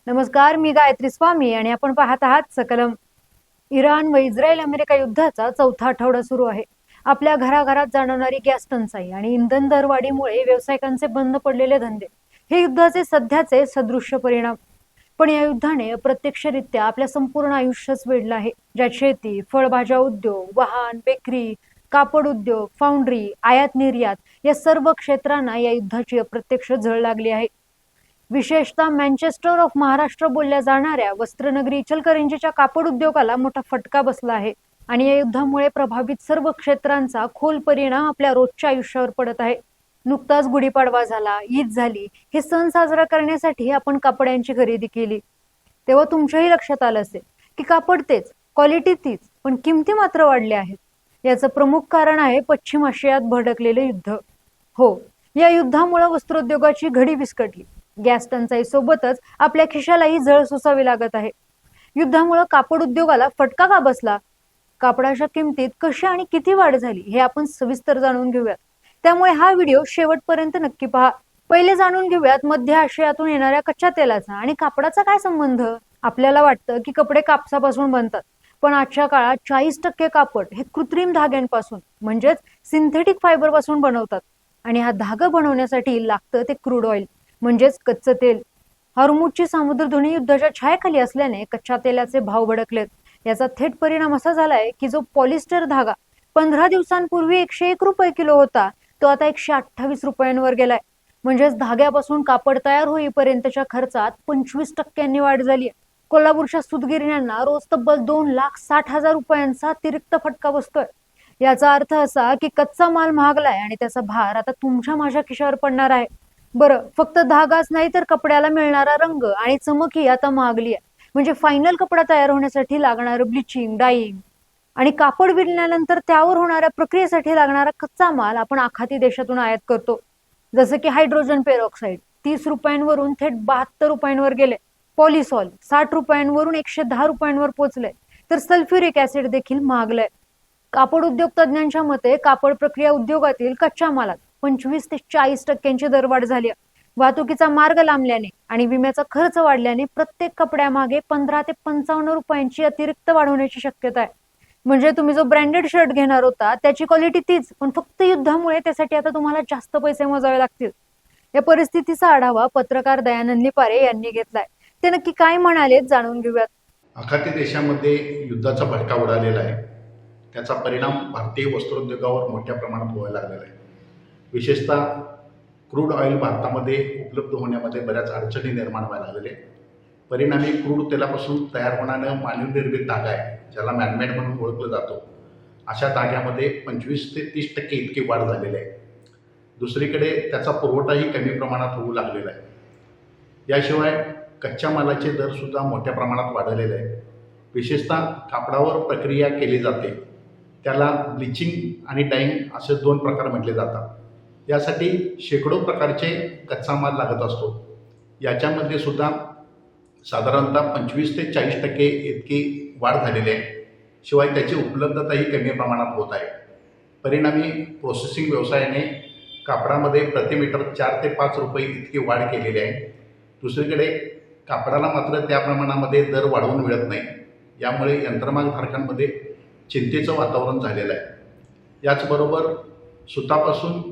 नमस्कार, मी गायत्री स्वामी आणि आपण पाहत आहात सकलम. इराण व इस्रायल अमेरिका युद्धाचा चौथा आठवडा सुरू आहे. आपल्या घराघरात जाणवणारी गॅस टंचाई आणि इंधन दरवाढीमुळे व्यावसायिकांचे बंद पडलेले धंदे हे युद्धाचे सध्याचे सदृश्य परिणाम. पण या युद्धाने अप्रत्यक्षरित्या आपल्या संपूर्ण आयुष्यच वेढलं आहे. ज्यात शेती, फळभाज्या उद्योग, वाहन, बेकरी, कापड उद्योग, फाउंड्री, आयात निर्यात या सर्व क्षेत्रांना या युद्धाची अप्रत्यक्ष झळ लागली आहे. विशेषतः मँचेस्टर ऑफ महाराष्ट्र बोलल्या जाणाऱ्या वस्त्रनगरी इचलकरंजीच्या कापड उद्योगाला मोठा फटका बसला आहे आणि या युद्धामुळे प्रभावित सर्व क्षेत्रांचा खोल परिणाम आपल्या रोजच्या आयुष्यावर पडत आहे. नुकताच गुढीपाडवा झाला, ईद झाली. हे सण साजरा करण्यासाठी आपण कपड्यांची खरेदी केली. तेव्हा तुमच्याही लक्षात आलं असेल की कापड तेच, क्वालिटी तीच, पण किमती मात्र वाढल्या आहेत. याचं प्रमुख कारण आहे पश्चिम आशियात भडकलेले युद्ध. हो, या युद्धामुळे वस्त्रोद्योगाची घडी विस्कटली. गॅस टंचाई सोबतच आपल्या खिशालाही झळ सोसावी लागत आहे. युद्धामुळे कापड उद्योगाला फटका का बसला? कापडाच्या किमतीत कशी आणि किती वाढ झाली हे आपण सविस्तर जाणून घेऊयात. त्यामुळे हा व्हिडिओ शेवटपर्यंत नक्की पहा. पहिले जाणून घेऊयात मध्य आशियातून येणाऱ्या कच्च्या तेलाचा आणि कापडाचा काय संबंध. आपल्याला वाटतं की कपडे कापसापासून बनतात, पण आजच्या काळात 40% कापड हे कृत्रिम धाग्यांपासून म्हणजेच सिंथेटिक फायबर पासून बनवतात आणि हा धागा बनवण्यासाठी लागतं ते क्रूड ऑइल म्हणजेच कच्चं तेल. हॉर्मुझची सामुद्रधुनी युद्धाच्या छायेखाली असल्याने कच्च्या तेलाचे भाव भडकलेत. याचा थेट परिणाम असा झालाय की जो पॉलिस्टर धागा 15 दिवसांपूर्वी 101 रुपये किलो होता, तो आता 128 रुपयांवर गेलाय. म्हणजेच धाग्यापासून कापड तयार होईपर्यंतच्या खर्चात 25% वाढ झाली. कोल्हापूरच्या सूतगिरण्यांना रोज तब्बल 2,60,000 रुपयांचा अतिरिक्त फटका बसतोय. याचा अर्थ असा की कच्चा माल महागलाय आणि त्याचा भार आता तुमच्या माझ्या खिशावर पडणार आहे. बरं, फक्त धागाच नाही तर कपड्याला मिळणारा रंग आणि चमकही आता महागली आहे. म्हणजे फायनल कपडा तयार होण्यासाठी लागणारं ब्लिचिंग, डाईंग आणि कापड विणल्यानंतर त्यावर होणाऱ्या प्रक्रियेसाठी लागणारा कच्चा माल आपण आखाती देशातून आयात करतो. जसं की हायड्रोजन पेरॉक्साईड 30 रुपयांवरून थेट 72 रुपयांवर गेले. पॉलिसॉल 60 रुपयांवरून 110 रुपयांवर पोहोचले. तर सल्फ्युरिक ऍसिड देखील महागलंय. कापड उद्योग तज्ञांच्या मते कापड प्रक्रिया उद्योगातील कच्च्या मालात 25 ते 40% दरवाढ झाली. वाहतुकीचा मार्ग लांबल्याने आणि विम्याचा खर्च वाढल्याने प्रत्येक कपड्यामागे 15 ते 55 रुपयांची अतिरिक्त वाढ होण्याची शक्यता आहे. म्हणजे तुम्ही जो ब्रँडेड शर्ट घेणार होता त्याची क्वालिटी तीच, पण फक्त युद्धामुळे त्यासाठी आता तुम्हाला जास्त पैसे मोजावे लागतील. या परिस्थितीचा आढावा पत्रकार दयानंद निपारे यांनी घेतलाय. ते नक्की काय म्हणाले जाणून घेऊयात. आखाती देशामध्ये युद्धाचा भडका उडालेला आहे. त्याचा परिणाम भारतीय वस्त्रोद्योगावर मोठ्या प्रमाणात व्हायला लागलेला आहे. विशेषतः क्रूड ऑइल भारतामध्ये उपलब्ध होण्यामध्ये बऱ्याच अडचणी निर्माण व्हायला लागलेल्या आहेत. परिणामी क्रूड तेलापासून तयार होणारं मानवनिर्मित धागा आहे, ज्याला मॅनमेड म्हणून ओळखलं जातो, अशा धाग्यामध्ये 25 ते 30% इतकी वाढ झालेली आहे. दुसरीकडे त्याचा पुरवठाही कमी प्रमाणात होऊ लागलेला आहे. याशिवाय कच्च्या मालाचे दरसुद्धा मोठ्या प्रमाणात वाढलेले आहेत. विशेषतः कापडावर प्रक्रिया केली जाते, त्याला ब्लिचिंग आणि डाईंग असे 2 प्रकार म्हटले जातात. यासाठी शेकडो प्रकारचे कच्चा माल लागत असतो. याच्यामध्ये सुद्धा साधारणतः 25 ते 40% इतकी वाढ झालेली आहे. शिवाय त्याची उपलब्धताही कमी प्रमाणात होत आहे. परिणामी प्रोसेसिंग व्यवसायाने कापडामध्ये प्रतिमीटर 4 ते 5 रुपये इतकी वाढ केलेली आहे. दुसरीकडे कापडाला मात्र त्या प्रमाणामध्ये दर वाढवून मिळत नाही. यामुळे यंत्रमागधारकांमध्ये चिंतेचं वातावरण झालेलं आहे. याचबरोबर सुतापासून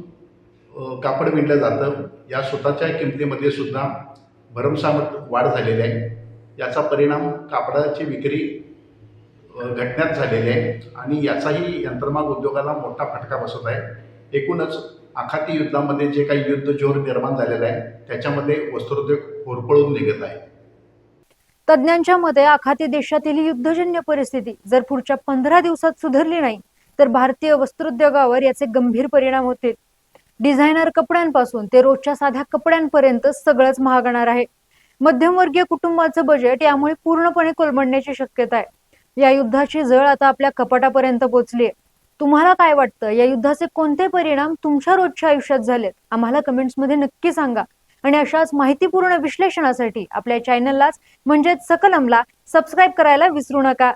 कापड विणलं जातं. या सुताच्या किमतीमध्ये सुद्धा भरमसाठ वाढ झालेली आहे. याचा परिणाम कापडाची विक्री घटण्यात झालेली आहे आणि याचाही यंत्रमाग उद्योगाला मोठा फटका बसत आहे. एकूणच आखाती युद्धामध्ये जे काही युद्ध जोर निर्माण झालेलं आहे त्याच्यामध्ये वस्त्रोद्योग होरपळून निघत आहे. तज्ञांच्या मते आखाती देशातील युद्धजन्य परिस्थिती जर पुढच्या 15 दिवसात सुधारली नाही तर भारतीय वस्त्रोद्योगावर याचे गंभीर परिणाम होतील. डिझायनर कपड्यांपासून ते रोजच्या साध्या कपड्यांपर्यंत सगळंच महागणार आहे. मध्यमवर्गीय कुटुंबाचं बजेट यामुळे पूर्णपणे कोलमडण्याची शक्यता आहे. या युद्धाची झळ आता आपल्या कपाटापर्यंत पोहोचली आहे. तुम्हाला काय वाटतं, या युद्धाचे कोणते परिणाम तुमच्या रोजच्या आयुष्यात झालेत? आम्हाला कमेंट्समध्ये नक्की सांगा. आणि अशाच माहितीपूर्ण विश्लेषणासाठी आपल्या चॅनललाच म्हणजेच सकलमला सबस्क्राईब करायला विसरू नका.